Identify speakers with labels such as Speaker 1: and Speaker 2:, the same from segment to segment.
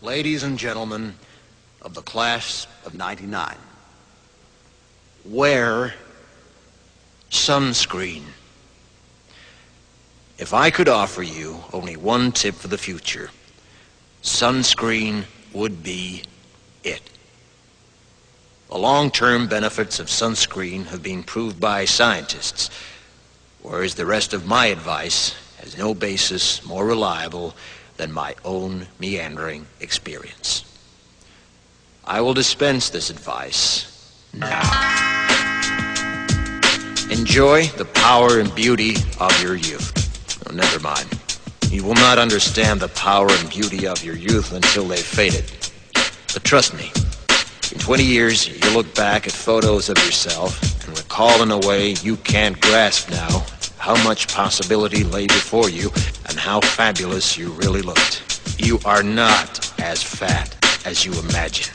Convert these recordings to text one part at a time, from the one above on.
Speaker 1: Ladies and gentlemen of the class of '99, wear sunscreen. If I could offer you only one tip for the future, sunscreen would be it. The long-term benefits of sunscreen have been proved by scientists, whereas the rest of my advice has no basis more reliable than my own meandering experience. I will dispense this advice now. Enjoy the power and beauty of your youth. Oh, never mind. You will not understand the power and beauty of your youth until they've faded. But trust me, in 20 years, you'll look back at photos of yourself and recall in a way you can't grasp now how much possibility lay before you and how fabulous you really looked. You are not as fat as you imagine.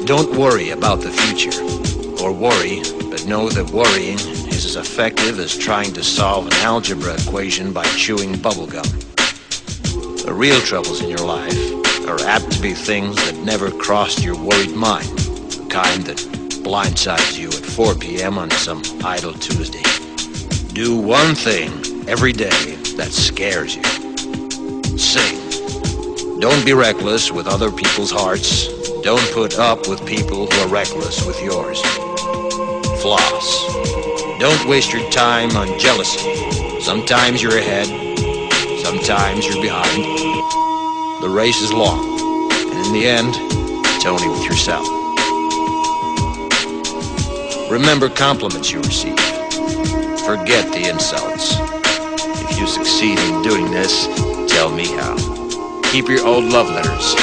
Speaker 1: Don't worry about the future, or worry, but know that worrying is as effective as trying to solve an algebra equation by chewing bubblegum. The real troubles in your life are apt to be things that never crossed your worried mind, the kind that blindsides you at 4 p.m. on some idle Tuesday. Do one thing every day that scares you. Sing. Don't be reckless with other people's hearts. Don't put up with people who are reckless with yours. Floss. Don't waste your time on jealousy. Sometimes you're ahead, sometimes you're behind. The race is long, and in the end, it's only with yourself. Remember compliments you receive. Forget the insults. If you succeed in doing this, tell me how. Keep your old love letters.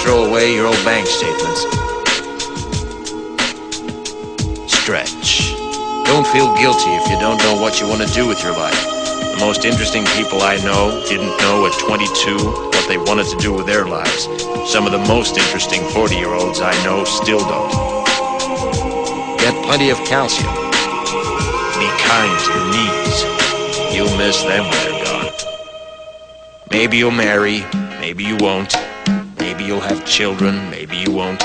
Speaker 1: Throw away your old bank statements. Stretch. Don't feel guilty if you don't know what you want to do with your life. The most interesting people I know didn't know at 22 what they wanted to do with their lives. Some of the most interesting 40-year-olds I know still don't. Get plenty of calcium. Be kind to your knees. You'll miss them when they're gone. Maybe you'll marry, maybe you won't. Maybe you'll have children, maybe you won't.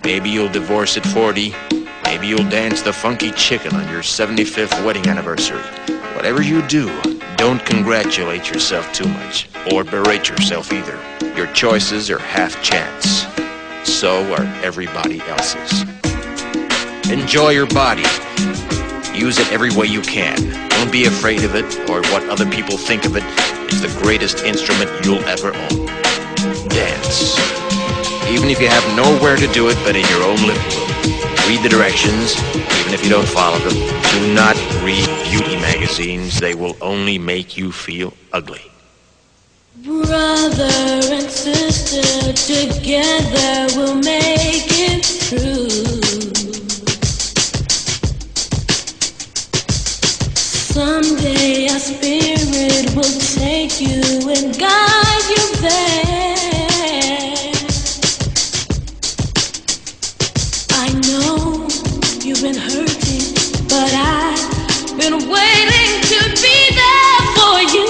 Speaker 1: Maybe you'll divorce at 40. Maybe you'll dance the funky chicken on your 75th wedding anniversary. Whatever you do, don't congratulate yourself too much, or berate yourself either. Your choices are half chance. So are everybody else's. Enjoy your body. Use it every way you can. Don't be afraid of it, or what other people think of it. It's the greatest instrument you'll ever own. Dance. Even if you have nowhere to do it but in your own living room. Read the directions, even if you don't follow them. Do not read beauty magazines. They will only make you feel ugly.
Speaker 2: Brother and sister, together we'll make it through. Someday our spirit will take you and guide you there. I know you've been hurting, but I've been waiting to be there for you.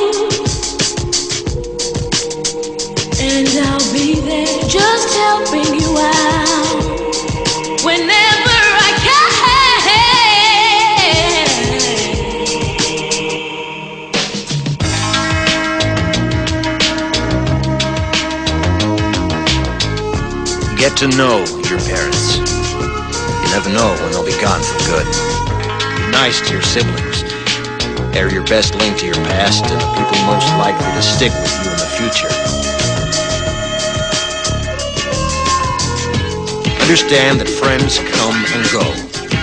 Speaker 2: And I'll be there just helping you out whenever I can.
Speaker 1: Get to know your parents. You never know when they'll be gone for good. Be nice to your siblings. They're your best link to your past and the people most likely to stick with you in the future. Understand that friends come and go,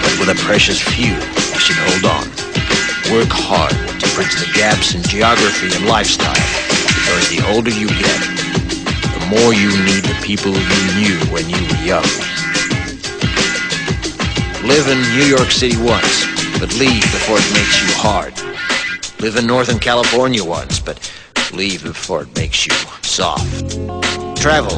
Speaker 1: but with a precious few, you should hold on. Work hard to bridge the gaps in geography and lifestyle, because the older you get, the more you need the people you knew when you were young. Live in New York City once, but leave before it makes you hard. Live in Northern California once, but leave before it makes you soft. Travel.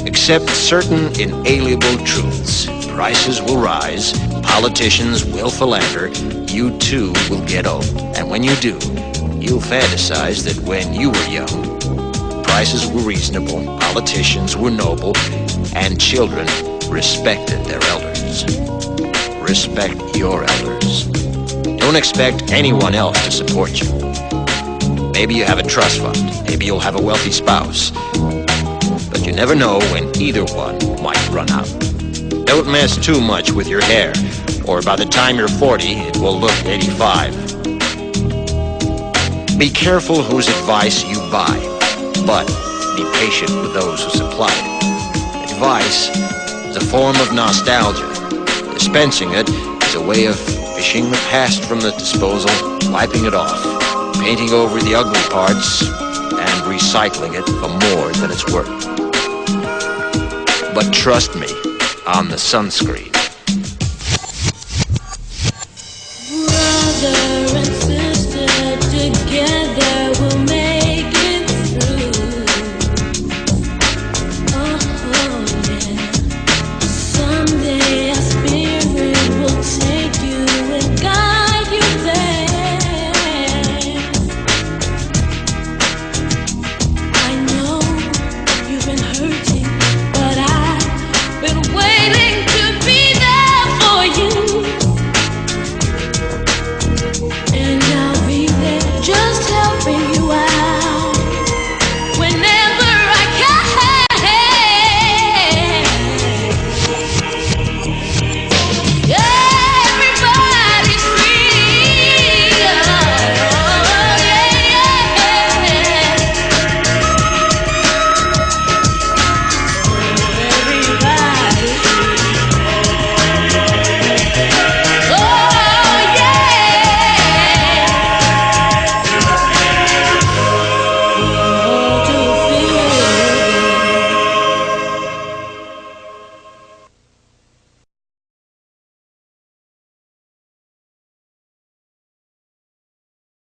Speaker 1: Accept certain inalienable truths. Prices will rise, politicians will philander, you too will get old. And when you do, you'll fantasize that when you were young, prices were reasonable, politicians were noble, and children respected their elders. Respect your elders. Don't expect anyone else to support you. Maybe you have a trust fund, maybe you'll have a wealthy spouse, but you never know when either one might run out. Don't mess too much with your hair, or by the time you're 40, it will look 85. Be careful whose advice you buy, but be patient with those who supply it. Advice is a form of nostalgia. Dispensing it is a way of fishing the past from the disposal, wiping it off, painting over the ugly parts, and recycling it for more than it's worth. But trust me on the sunscreen.